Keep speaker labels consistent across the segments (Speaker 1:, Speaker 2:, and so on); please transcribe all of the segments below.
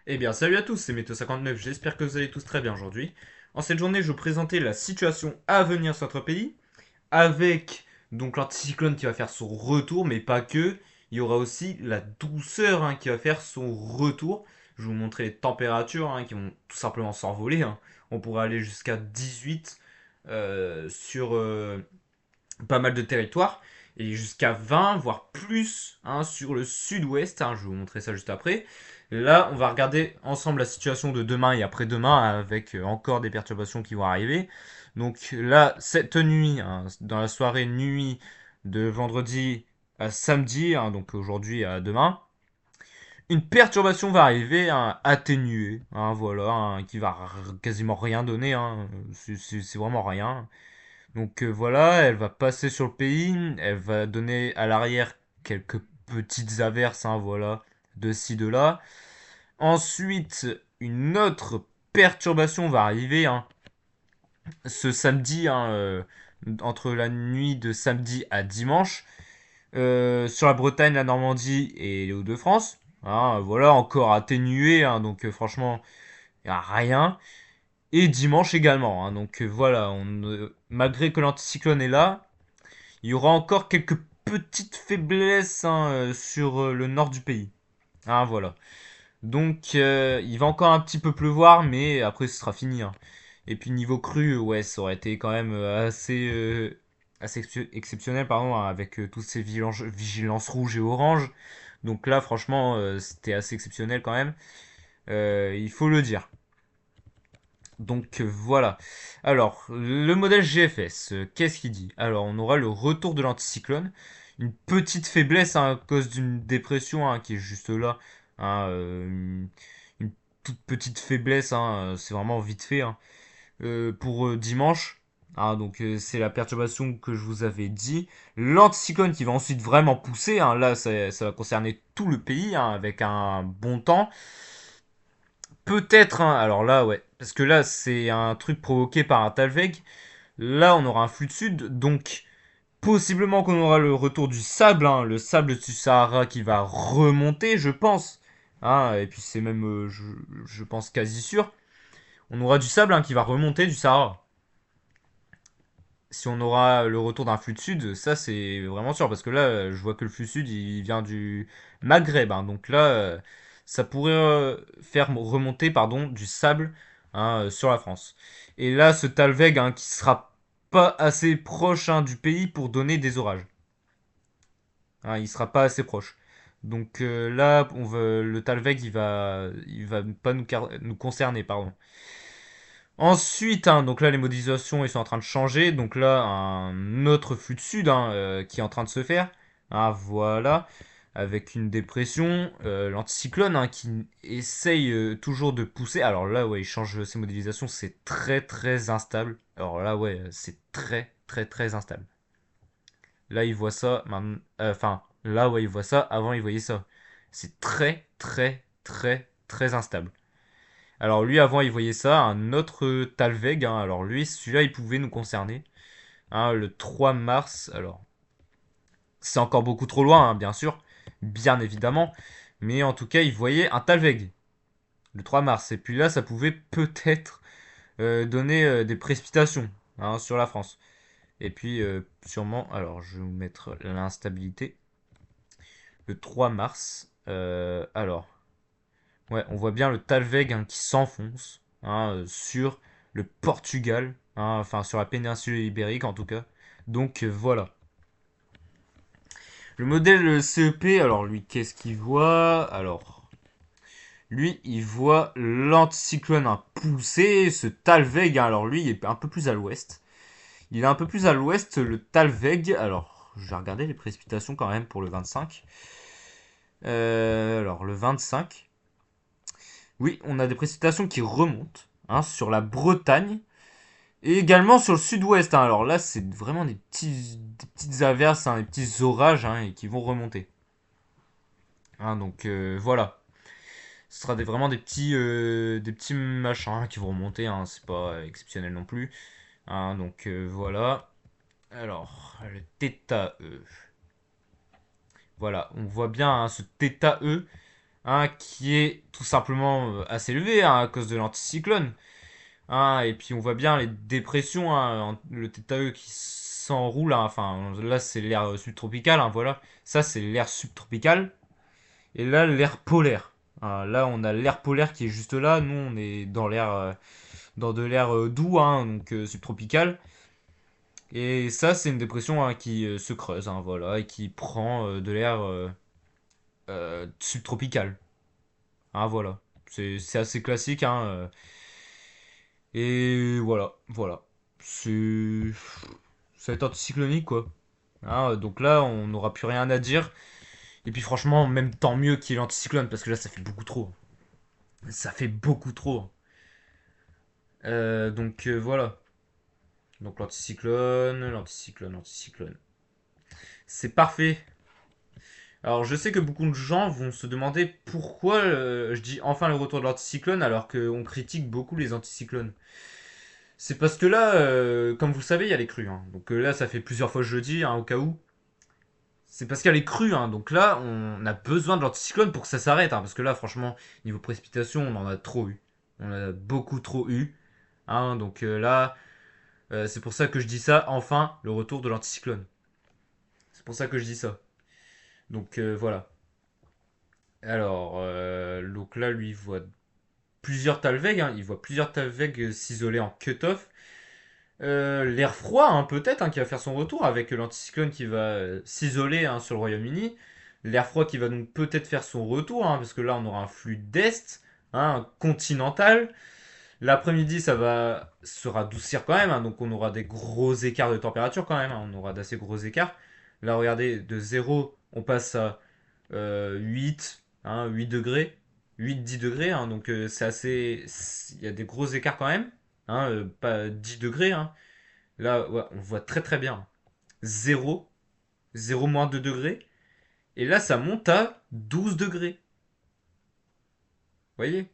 Speaker 1: Eh bien, salut à tous, c'est Météo59, j'espère que vous allez tous très bien aujourd'hui. En cette journée, je vais vous présenter la situation à venir sur notre pays, avec donc l'anticyclone qui va faire son retour, mais pas que. Il y aura aussi la douceur qui va faire son retour. Je vais vous montrer les températures qui vont tout simplement s'envoler. On pourra aller jusqu'à 18 sur pas mal de territoires et jusqu'à 20 voire plus sur le sud-ouest. Je vais vous montrer ça juste après. Là, on va regarder ensemble la situation de demain et après-demain avec encore des perturbations qui vont arriver. Donc là, cette nuit, dans la soirée nuit de vendredi à samedi, donc aujourd'hui à demain, une perturbation va arriver, atténuée, voilà, qui va quasiment rien donner, c'est vraiment rien. Donc voilà, elle va passer sur le pays, elle va donner à l'arrière quelques petites averses, voilà, de ci, de là. Ensuite, une autre perturbation va arriver ce samedi, entre la nuit de samedi à dimanche, sur la Bretagne, la Normandie et les Hauts-de-France. Voilà, encore atténué, donc franchement, il n'y a rien. Et dimanche également. Donc voilà, malgré que l'anticyclone est là, il y aura encore quelques petites faiblesses sur le nord du pays. Voilà. Donc il va encore un petit peu pleuvoir, mais après ce sera fini. Et puis niveau cru, ouais, ça aurait été quand même assez exceptionnel, pardon, avec toutes ces vigilances rouges et oranges. Donc là, franchement, c'était assez exceptionnel quand même. Il faut le dire. Donc voilà. Alors, le modèle GFS, qu'est-ce qu'il dit? Alors, on aura le retour de l'anticyclone, une petite faiblesse à cause d'une dépression qui est juste là, une toute petite faiblesse, c'est vraiment vite fait pour dimanche. Donc c'est la perturbation que je vous avais dit. L'anticyclone qui va ensuite vraiment pousser. Là, ça va concerner tout le pays avec un bon temps. Peut-être, alors là, ouais. Parce que là, c'est un truc provoqué par un Talveg. Là, on aura un flux de sud. Donc, possiblement qu'on aura le retour du sable. Le sable du Sahara qui va remonter, je pense. Et puis, c'est même, je pense, quasi sûr. On aura du sable qui va remonter du Sahara. Si on aura le retour d'un flux de sud, ça, c'est vraiment sûr. Parce que là, je vois que le flux sud, il vient du Maghreb. Donc là, ça pourrait faire remonter pardon, du sable sur la France. Et là, ce Talveg qui sera pas assez proche du pays pour donner des orages. Il sera pas assez proche. Donc là, le Talveg, il va pas nous concerner, pardon. Ensuite, donc là, les modélisations, ils sont en train de changer. Donc là, un autre flux de sud qui est en train de se faire. Voilà, avec une dépression, l'anticyclone qui essaye toujours de pousser. Alors là, ouais, il change ses modélisations, c'est très très instable. Alors là, ouais, c'est très très très instable. Là, il voit ça, enfin, là, ouais, il voit ça. Avant, il voyait ça. C'est très très très très instable. Alors lui, avant, il voyait ça, un autre Talveg. Alors lui, celui-là, il pouvait nous concerner. Le 3 mars. Alors, c'est encore beaucoup trop loin, bien sûr. Bien évidemment. Mais en tout cas, il voyait un Talveg. Le 3 mars. Et puis là, ça pouvait peut-être donner des précipitations sur la France. Et puis, sûrement... Alors, je vais vous mettre l'instabilité. Le 3 mars. Alors, ouais, on voit bien le Talveg qui s'enfonce sur le Portugal, enfin sur la péninsule ibérique en tout cas. Donc voilà. Le modèle CEP, alors lui, qu'est-ce qu'il voit? Alors, lui, il voit l'anticyclone pousser, ce Talveg. Alors lui, il est un peu plus à l'ouest. Il est un peu plus à l'ouest, le Talveg. Alors, je vais regarder les précipitations quand même pour le 25. Alors, le 25. Oui, on a des précipitations qui remontent sur la Bretagne et également sur le sud-ouest. Alors là, c'est vraiment des petites averses, des petits orages et qui vont remonter. Donc voilà. Ce sera vraiment des petits machins qui vont remonter. C'est pas exceptionnel non plus. Donc voilà. Alors, le θ E. Voilà, on voit bien ce θ E qui est tout simplement assez élevé à cause de l'anticyclone. Et puis on voit bien les dépressions, le TTAE qui s'enroule. Enfin, là c'est l'air subtropical, voilà. Ça c'est l'air subtropical. Et là l'air polaire. Là on a l'air polaire qui est juste là. Nous on est dans dans de l'air doux, donc subtropical. Et ça c'est une dépression qui se creuse, voilà, et qui prend de l'air subtropical. Voilà. C'est assez classique. Et voilà, voilà. C'est. Ça va être anticyclonique, quoi. Donc là, on n'aura plus rien à dire. Et puis franchement, même tant mieux qu'il y ait l'anticyclone, parce que là, ça fait beaucoup trop. Ça fait beaucoup trop. Voilà. Donc l'anticyclone, l'anticyclone, l'anticyclone. C'est parfait. Alors je sais que beaucoup de gens vont se demander pourquoi je dis enfin le retour de l'anticyclone alors qu'on critique beaucoup les anticyclones. C'est parce que là, comme vous le savez, il y a les crues. Donc là, ça fait plusieurs fois que je le dis, au cas où. C'est parce qu'il y a les crues. Donc là, on a besoin de l'anticyclone pour que ça s'arrête. Parce que là, franchement, niveau précipitation, on en a trop eu. On en a beaucoup trop eu. Donc là, c'est pour ça que je dis ça. Enfin, le retour de l'anticyclone. C'est pour ça que je dis ça. Donc voilà. Alors, donc là, lui, il voit plusieurs Talveg. Il voit plusieurs Talveg s'isoler en cut-off. L'air froid, peut-être, qui va faire son retour avec l'anticyclone qui va s'isoler sur le Royaume-Uni. L'air froid qui va donc peut-être faire son retour, parce que là on aura un flux d'est, continental. L'après-midi ça va se radoucir quand même, donc on aura des gros écarts de température quand même, on aura d'assez gros écarts. Là regardez, de 0 on passe à 8, 8 degrés, 8-10 degrés, donc c'est assez. Il y a des gros écarts quand même, pas 10 degrés. Là, ouais, on voit très très bien. 0, 0 moins 2 degrés. Et là, ça monte à 12 degrés. Vous voyez,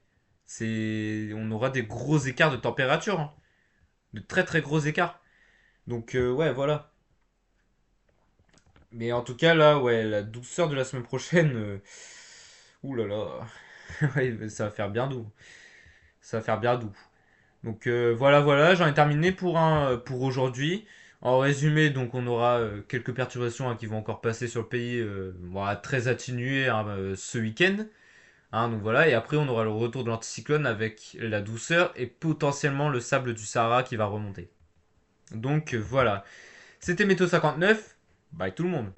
Speaker 1: on aura des gros écarts de température. De très très gros écarts. Donc, ouais, voilà. Mais en tout cas, là, ouais, la douceur de la semaine prochaine. Ouh là là. Ouais, ça va faire bien doux. Ça va faire bien doux. Donc voilà, voilà, j'en ai terminé pour aujourd'hui. En résumé, donc on aura quelques perturbations qui vont encore passer sur le pays, voilà, très atténuées ce week-end. Donc voilà, et après on aura le retour de l'anticyclone avec la douceur et potentiellement le sable du Sahara qui va remonter. Donc voilà, c'était Météo 59. Bye tout le monde.